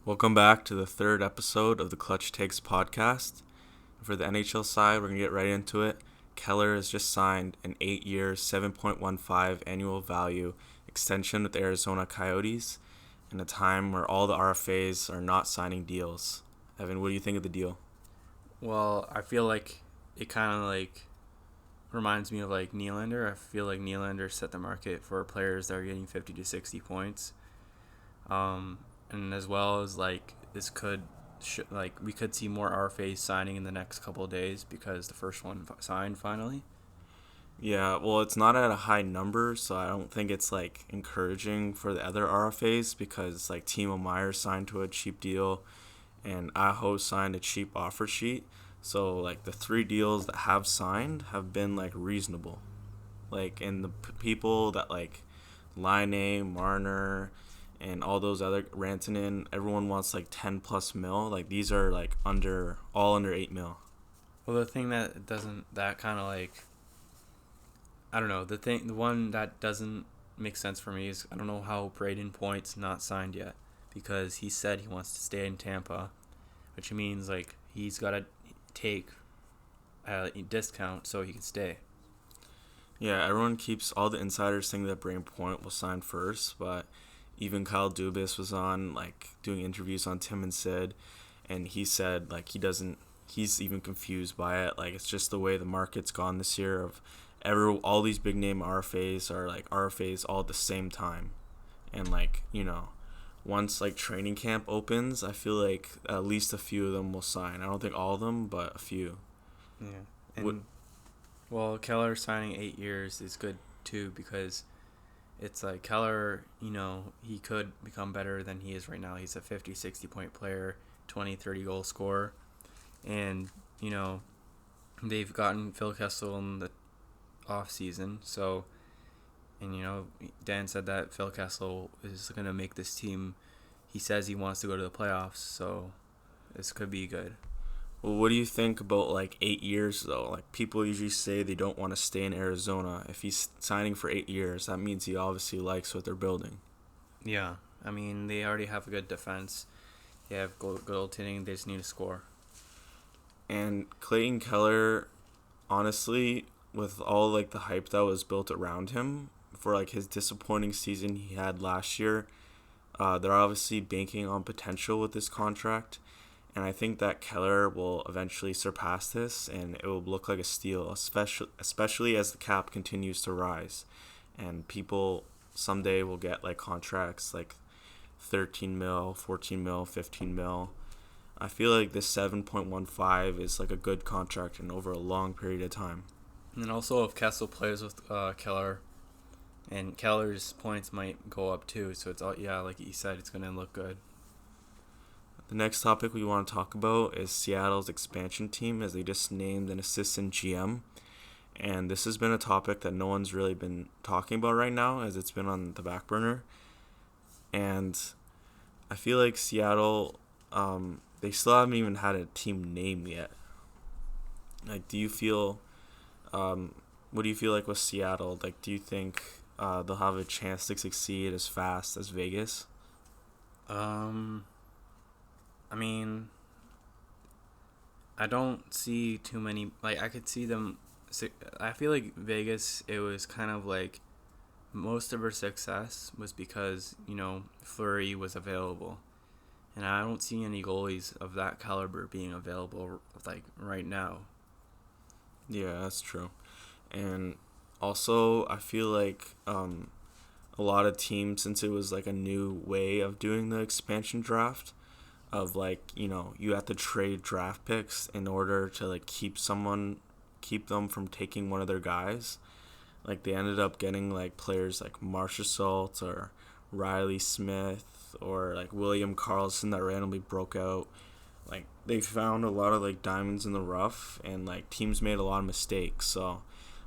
Welcome back to the third episode of the Clutch Takes podcast. For the NHL side, we're going to get right into it. Keller has just signed an 8-year, $7.15 annual value extension with the Arizona Coyotes in a time where all the RFAs are not signing deals. Evan, what do you think of the deal? Well, I feel like it kind of reminds me of Nylander. I feel like Nylander set the market for players that are getting 50 to 60 points. And as well as this could we could see more RFAs signing in the next couple of days because the first one signed finally. Yeah, well, it's not at a high number, so I don't think it's encouraging for the other RFAs because Timo Meyer signed to a cheap deal and Aho signed a cheap offer sheet. So the three deals that have signed have been reasonable. And the people that Laine, Marner, and all those other Rantanen, everyone wants 10 plus mil. These are under 8 mil. Well, the thing that doesn't that kind of I don't know, the one that doesn't make sense for me is I don't know how Braden Point's not signed yet because he said he wants to stay in Tampa, which means he's got to take a discount so he can stay. Yeah, all the insiders think that Braden Point will sign first, but even Kyle Dubas was on doing interviews on Tim and Sid, and he said he's even confused by it. It's just the way the market's gone this year of all these big name RFAs are RFAs all at the same time, and once training camp opens, I feel at least a few of them will sign. I don't think all of them, but a few. Yeah, and well, Keller signing 8 years is good too because it's Keller, he could become better than he is right now. He's a 50, 60 point player, 20, 30 goal scorer. And, they've gotten Phil Kessel in the off season. So, and, Dan said that Phil Kessel is going to make this team. He says he wants to go to the playoffs. So this could be good. Well, what do you think about 8 years though? People usually say they don't want to stay in Arizona. If he's signing for 8 years, that means he obviously likes what they're building. Yeah, I mean they already have a good defense. They have good goaltending. They just need to score. And Clayton Keller, honestly, with all the hype that was built around him for his disappointing season he had last year, they're obviously banking on potential with this contract. And I think that Keller will eventually surpass this, and it will look like a steal, especially as the cap continues to rise. And people someday will get contracts 13 mil, 14 mil, 15 mil. I feel this 7.15 is a good contract and over a long period of time. And also if Kessel plays with Keller, and Keller's points might go up too. So it's all, yeah, like you said, it's going to look good. The next topic we want to talk about is Seattle's expansion team, as they just named an assistant GM. And this has been a topic that no one's really been talking about right now, as it's been on the back burner. And I feel Seattle, they still haven't even had a team name yet. Do you feel, what do you feel with Seattle? Do you think they'll have a chance to succeed as fast as Vegas? I mean, I don't see too many. I could see them. I feel Vegas, it was kind of most of her success was because, Fleury was available. And I don't see any goalies of that caliber being available, right now. Yeah, that's true. And also, I feel a lot of teams, since it was a new way of doing the expansion draft, of you have to trade draft picks in order to keep them from taking one of their guys. They ended up getting players like Marchessault or Riley Smith or William Karlsson that randomly broke out. They found a lot of diamonds in the rough, and teams made a lot of mistakes. So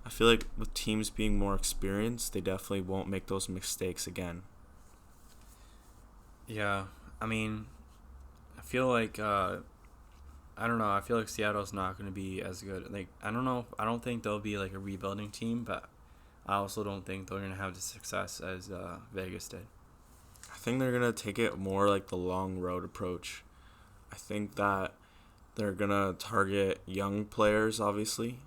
I feel with teams being more experienced, they definitely won't make those mistakes again. Yeah, I mean, I feel I don't know. I feel Seattle's not going to be as good. I don't know. I don't think they'll be a rebuilding team, but I also don't think they're going to have the success as Vegas did. think they're gonna take it more like the long road approach. I think that they're gonna target young players. Obviously,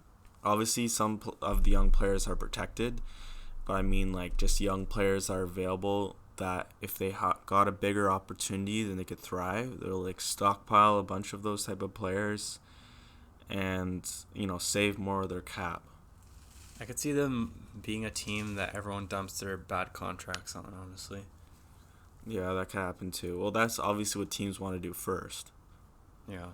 some of the young players are protected, but I mean like just young players are available that if they got a bigger opportunity, then they could thrive. They'll like stockpile a bunch of those type of players, and save more of their cap. I could see them being a team that everyone dumps their bad contracts on, honestly. Yeah, that could happen too. Well, that's obviously what teams want to do first. Yeah.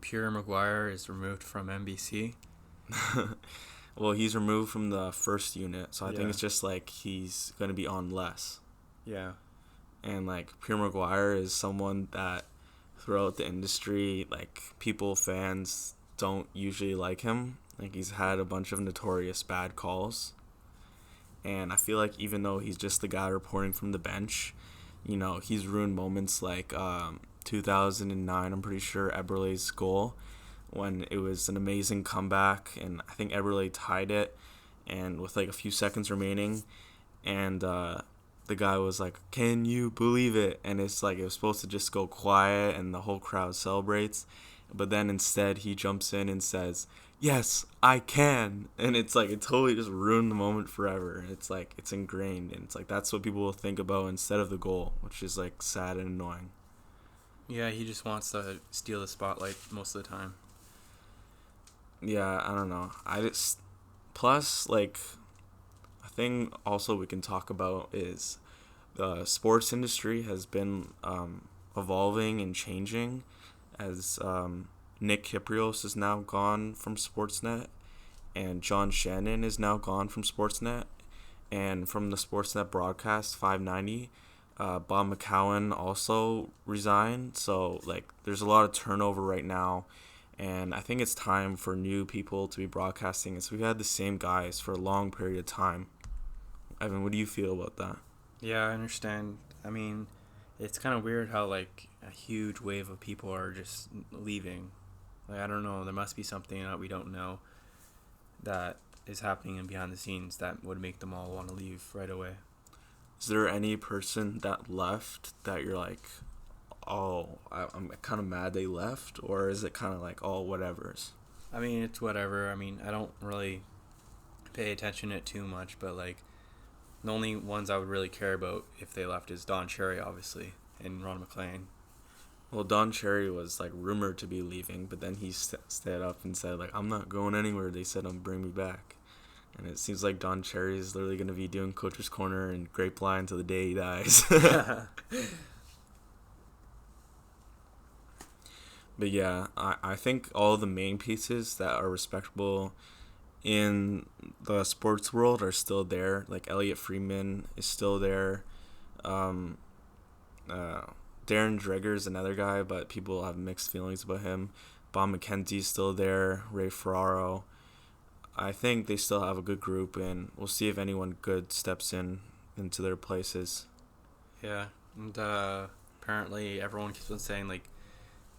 Pierre Mcguire is removed from NBC. Well, he's removed from the first unit, so I think it's just like he's going to be on less. Yeah. And like Pierre Mcguire is someone that throughout the industry, like fans don't usually like him. Like he's had a bunch of notorious bad calls. And I feel like even though he's just the guy reporting from the bench, he's ruined moments like 2009, I'm pretty sure, Eberle's goal, when it was an amazing comeback, and I think Eberle tied it, and with like a few seconds remaining, and the guy was like, "Can you believe it?" And it's like it was supposed to just go quiet, and the whole crowd celebrates, but then instead he jumps in and says, "Yes, I can," and it's like it totally just ruined the moment forever. It's like it's ingrained, and it's like that's what people will think about instead of the goal, which is like sad and annoying. Yeah, he just wants to steal the spotlight most of the time. Yeah, I don't know. Plus, like, a thing also we can talk about is the sports industry has been evolving and changing as Nick Kyprios is now gone from Sportsnet, and John Shannon is now gone from Sportsnet, and from the Sportsnet broadcast 590, Bob McCowan also resigned. So like, there's a lot of turnover right now. And I think it's time for new people to be broadcasting. So we've had the same guys for a long period of time. Evan, what do you feel about that? Yeah, I understand. I mean, it's kind of weird how, like, a huge wave of people are just leaving. Like, I don't know. There must be something that we don't know that is happening behind the scenes that would make them all want to leave right away. Is there any person that left that you're like, oh, I'm kind of mad they left, or is it kind of like, oh, whatever's? I mean, it's whatever. I mean, I don't really pay attention to it too much, but like the only ones I would really care about if they left is Don Cherry, obviously, and Ron McLean. Well, Don Cherry was like rumored to be leaving, but then he stood up and said like, I'm not going anywhere. They said bring me back. And it seems like Don Cherry is literally going to be doing Coach's Corner and Grapevine till the day he dies. But yeah, I think all the main pieces that are respectable in the sports world are still there. Like Elliot Freeman is still there. Darren Dreger is another guy, but people have mixed feelings about him. Bob McKenzie's still there. Ray Ferraro. I think they still have a good group, and we'll see if anyone good steps into their places. Yeah, and apparently everyone keeps on saying like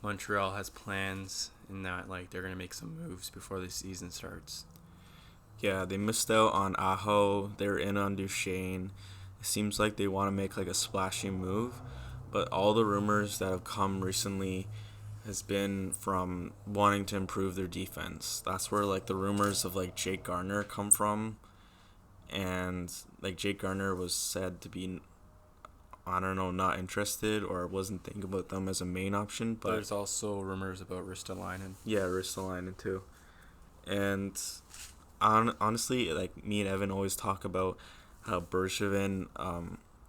Montreal has plans and that like they're gonna make some moves before the season starts. Yeah, they missed out on Aho. They're in on Duchesne. It seems like they want to make like a splashy move, but all the rumors that have come recently has been from wanting to improve their defense. That's where like the rumors of like Jake Gardiner come from, and like Jake Gardiner was said to be, I don't know, not interested or wasn't thinking about them as a main option. But there's also rumors about Ristolainen. Yeah, Ristolainen too. And honestly, like me and Evan always talk about how Bergevin,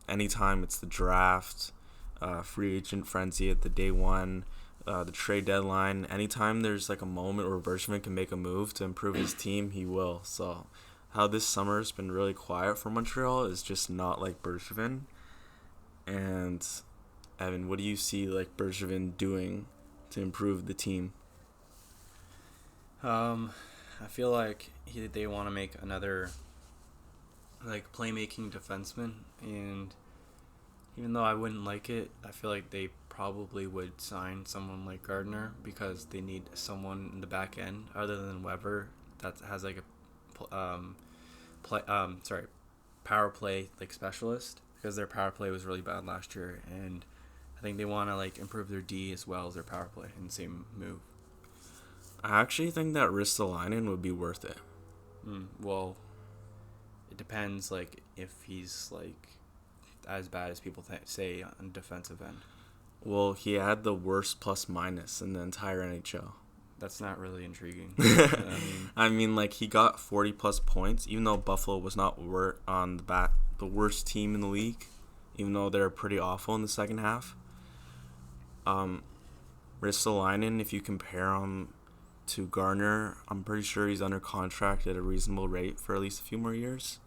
anytime it's the draft, free agent frenzy at the day one, the trade deadline, anytime there's like a moment where Bergevin can make a move to improve his team, he will. So how this summer's been really quiet for Montreal is just not like Bergevin. And Evan, what do you see like Bergevin doing to improve the team? I feel like they want to make another like playmaking defenseman, and even though I wouldn't like it, I feel like they probably would sign someone like Gardiner because they need someone in the back end other than Weber that has like a power play like specialist because their power play was really bad last year, and I think they want to like improve their D as well as their power play in the same move. I actually think that Ristolainen would be worth it. Well, it depends like if he's like as bad as people say on defensive end. Well, he had the worst plus minus in the entire NHL. That's not really intriguing. I mean, like, he got 40 plus points, even though Buffalo was not on the worst team in the league, even though they're pretty awful in the second half. Ristolainen, if you compare him to Garner, I'm pretty sure he's under contract at a reasonable rate for at least a few more years.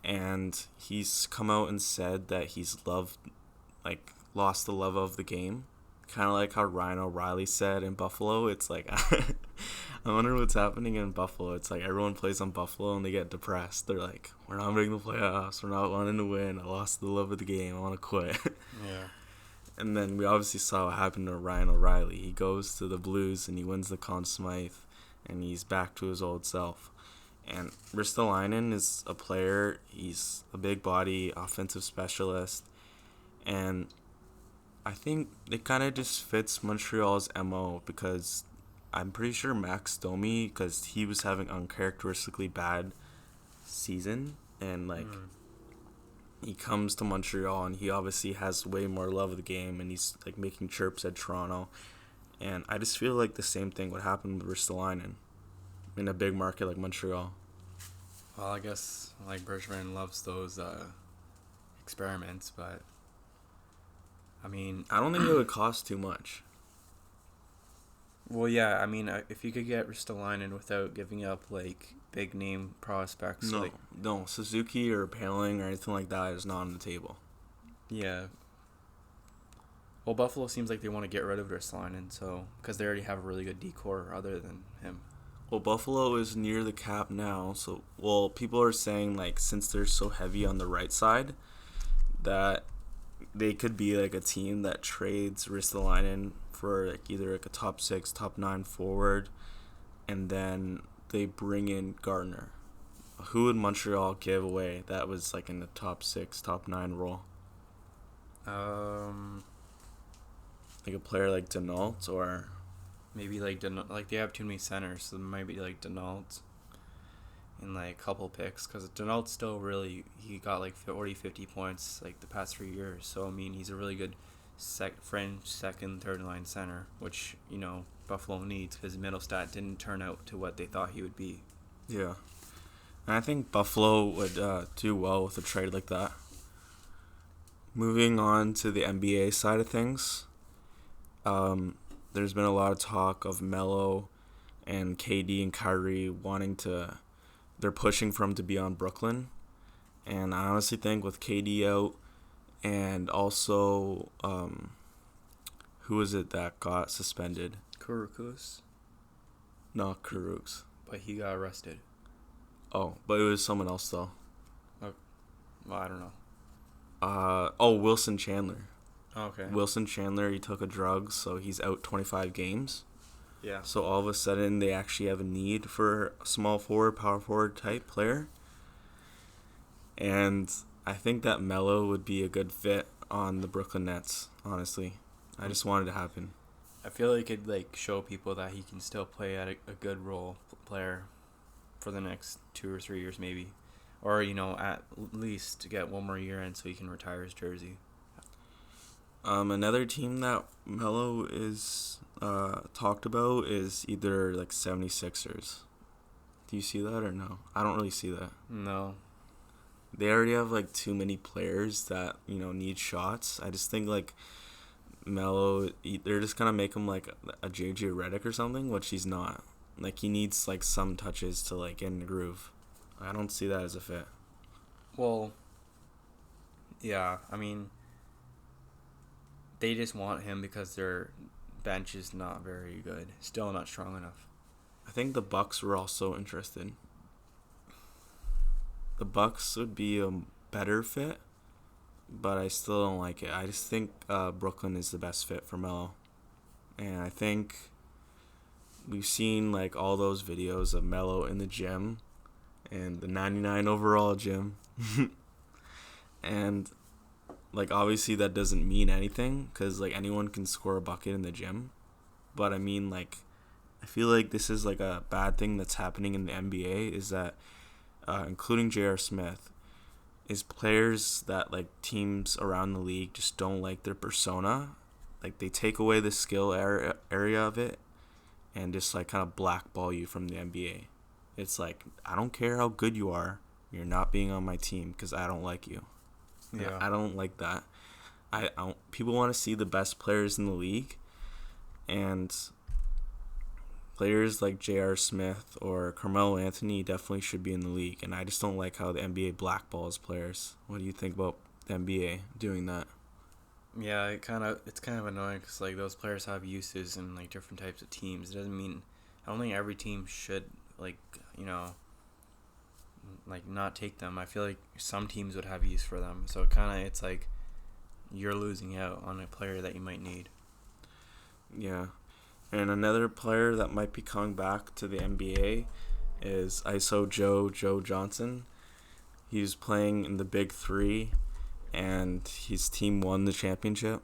And he's come out and said that he's lost the love of the game. Kind of like how Ryan O'Reilly said in Buffalo. It's like, I wonder what's happening in Buffalo. It's like everyone plays on Buffalo and they get depressed. They're like, we're not making the playoffs. We're not wanting to win. I lost the love of the game. I want to quit. Yeah. And then we obviously saw what happened to Ryan O'Reilly. He goes to the Blues and he wins the Conn Smythe. And he's back to his old self. And Ristolainen is a player. He's a big body, offensive specialist. And I think it kind of just fits Montreal's MO because I'm pretty sure Max Domi, because he was having uncharacteristically bad season, and he comes to Montreal and he obviously has way more love of the game and he's like making chirps at Toronto. And I just feel like the same thing would happen with Ristolainen in a big market like Montreal. Well, I guess like Bergevin loves those experiments, but I mean, I don't think it would cost too much. Well, yeah, I mean, if you could get Ristolainen without giving up like big name prospects, no, Suzuki or Paling or anything like that is not on the table. Yeah. Well, Buffalo seems like they want to get rid of Ristolainen, so because they already have a really good decor other than him. Well, Buffalo is near the cap now, so people are saying like since they're so heavy on the right side, that they could be like a team that trades Ristolainen for like either like a top 6, top 9 forward, and then they bring in Gardner. Who would Montreal give away that was like in the top 6, top 9 role? Like a player like Denault or maybe like they have too many centers, so maybe like Denault and like a couple picks, because Denault's still he got like 40, 50 points like the past 3 years. So I mean, he's a really good French second, third line center, which Buffalo needs because Middlestat didn't turn out to what they thought he would be. Yeah, and I think Buffalo would do well with a trade like that. Moving on to the NBA side of things, there's been a lot of talk of Melo and KD and Kyrie they're pushing for him to be on Brooklyn. And I honestly think with KD out and also, who was it that got suspended? Kurukus? No, Kuruks. But he got arrested. Oh, but it was someone else though. Well, I don't know. Wilson Chandler. Oh, okay. Wilson Chandler, he took a drug, so he's out 25 games. Yeah. So all of a sudden, they actually have a need for a small forward, power forward type player. And I think that Melo would be a good fit on the Brooklyn Nets, honestly. I just want it to happen. I feel like it could show people that he can still play at a good role player for the next 2 or 3 years maybe. Or, at least to get one more year in so he can retire his jersey. Another team that Melo is talked about is either 76ers. Do you see that or no? I don't really see that. No. They already have too many players that need shots. I just think Melo, they're just gonna make him like a JJ Redick or something, which he's not. He needs some touches to get in the groove. I don't see that as a fit. Well, yeah, I mean, they just want him because their bench is not very good. Still not strong enough. I think the Bucks were also interested. The Bucks would be a better fit, but I still don't like it. I just think Brooklyn is the best fit for Melo. And I think we've seen all those videos of Melo in the gym and the 99 overall gym And like obviously that doesn't mean anything because like anyone can score a bucket in the gym, but I mean like I feel like this is like a bad thing that's happening in the NBA is that including J.R. Smith is players that like teams around the league just don't like their persona. Like they take away the skill area of it and just like kind of blackball you from the NBA. It's like I don't care how good you are, you're not being on my team because I don't like you. Yeah. I don't like that. I don't, people want to see the best players in the league, and players like J.R. Smith or Carmelo Anthony definitely should be in the league. And I just don't like how the NBA blackballs players. What do you think about the NBA doing that? Yeah, it's kind of annoying because like those players have uses in like different types of teams. It doesn't mean I don't think every team should like like not take them. I feel like some teams would have use for them. So it's like you're losing out on a player that you might need. Yeah. And another player that might be coming back to the NBA is ISO Joe Johnson. He's playing in the Big Three, and his team won the championship.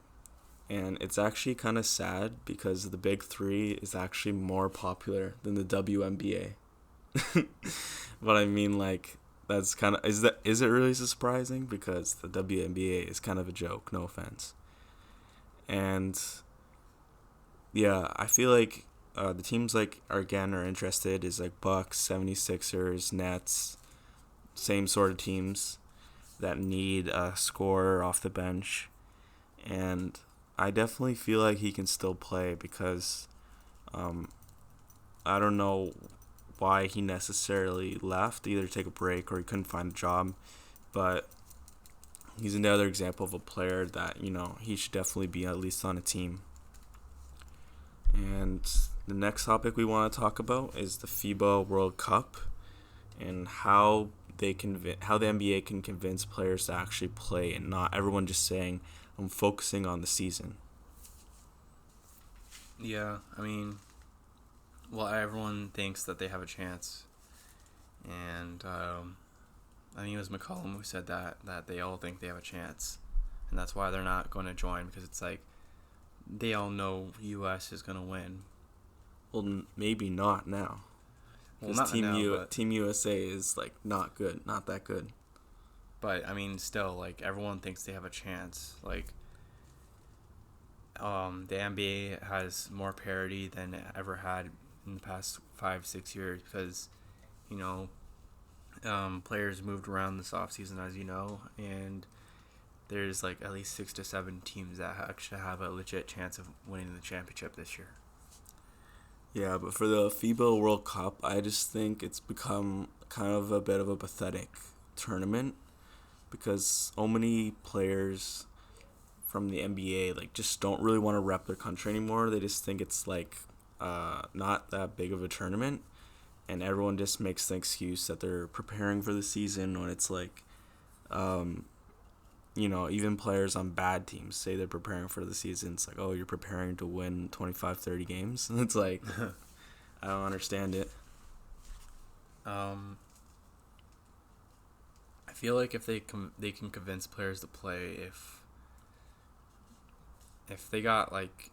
And it's actually kind of sad because the Big Three is actually more popular than the WNBA. But I mean, like, that's kind of is it really surprising? Because the WNBA is kind of a joke. No offense. And yeah, I feel like the teams like are interested is like Bucks, 76ers, Nets, same sort of teams that need a scorer off the bench. And I definitely feel like he can still play because I don't know why he necessarily left, either take a break or he couldn't find a job. But he's another example of a player that, he should definitely be at least on a team. And the next topic we want to talk about is the FIBA World Cup and how the NBA can convince players to actually play and not everyone just saying, I'm focusing on the season. Yeah, I mean, well, everyone thinks that they have a chance, and I think it was McCollum who said that they all think they have a chance, and that's why they're not going to join because it's like they all know U.S. is going to win. Well, maybe not now. Because Team USA is like not good, not that good. But I mean, still, like everyone thinks they have a chance. Like, the NBA has more parity than it ever had in the past 5-6 years because, players moved around this offseason, as you know, and there's like at least 6 to 7 teams that actually have a legit chance of winning the championship this year. Yeah, but for the FIBA World Cup, I just think it's become kind of a bit of a pathetic tournament because so many players from the NBA like just don't really want to rep their country anymore. They just think it's like not that big of a tournament, and everyone just makes the excuse that they're preparing for the season when it's like even players on bad teams say they're preparing for the season. It's like, oh, you're preparing to win 25, 30 games? It's like, I don't understand it. I feel like if they can convince players to play, if they got like,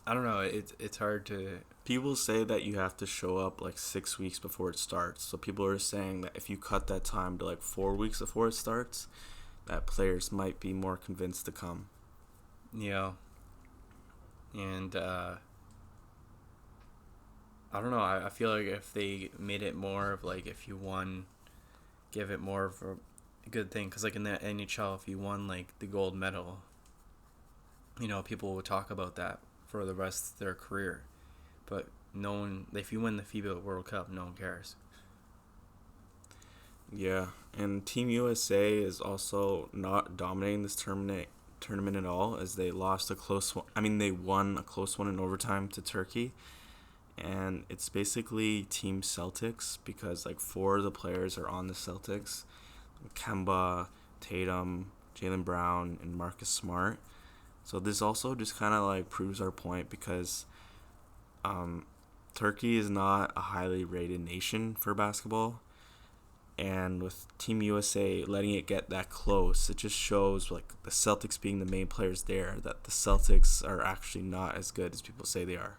I don't know, it's hard to... People say that you have to show up like 6 weeks before it starts. So people are saying that if you cut that time to like 4 weeks before it starts, that players might be more convinced to come. Yeah. And I don't know. I feel like if they made it more of like if you won, give it more of a good thing. Because like in the NHL, if you won like the gold medal, people would talk about that for the rest of their career. But no one, if you win the FIBA World Cup, no one cares. Yeah, and Team USA is also not dominating this tournament at all, as they lost a close one. I mean, they won a close one in overtime to Turkey, and it's basically Team Celtics because like 4 of the players are on the Celtics: Kemba, Tatum, Jaylen Brown, and Marcus Smart. So this also just kind of like proves our point because Turkey is not a highly rated nation for basketball. And with Team USA letting it get that close, it just shows like the Celtics being the main players there, that the Celtics are actually not as good as people say they are.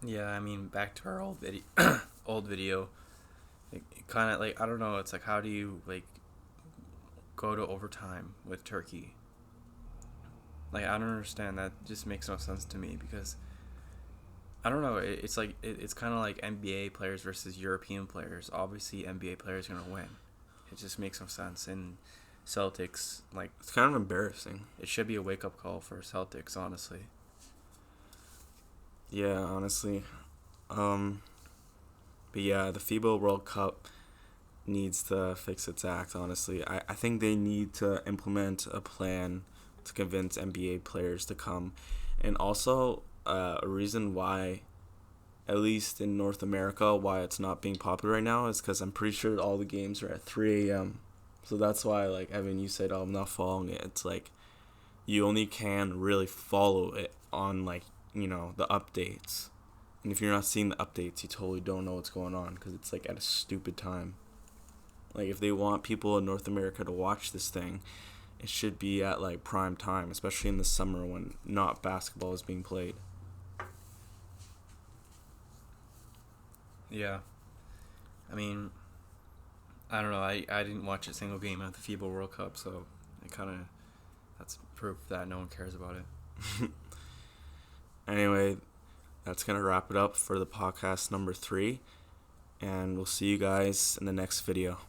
Yeah, I mean, back to our old video, old video. It kind of like, I don't know. It's like, how do you like go to overtime with Turkey? Like, I don't understand. That just makes no sense to me because I don't know. It's like it's kind of like NBA players versus European players. Obviously, NBA players are gonna win. It just makes no sense. And Celtics, like, It's kind of embarrassing. it should be a wake up call for Celtics, honestly. Yeah, honestly. But yeah, the FIBA World Cup needs to fix its act, honestly. I think they need to implement a plan to convince NBA players to come. And also, a reason why, at least in North America, why it's not being popular right now is because I'm pretty sure all the games are at 3 a.m. So that's why, like, Evan, you said, oh, I'm not following it. It's like, you only can really follow it on, like, the updates. And if you're not seeing the updates, you totally don't know what's going on because it's, like, at a stupid time. Like, if they want people in North America to watch this thing, it should be at, like, prime time, especially in the summer when not basketball is being played. Yeah. I mean, I don't know. I didn't watch a single game of the FIBA World Cup, so that's proof that no one cares about it. Anyway, that's going to wrap it up for the podcast number 3. And we'll see you guys in the next video.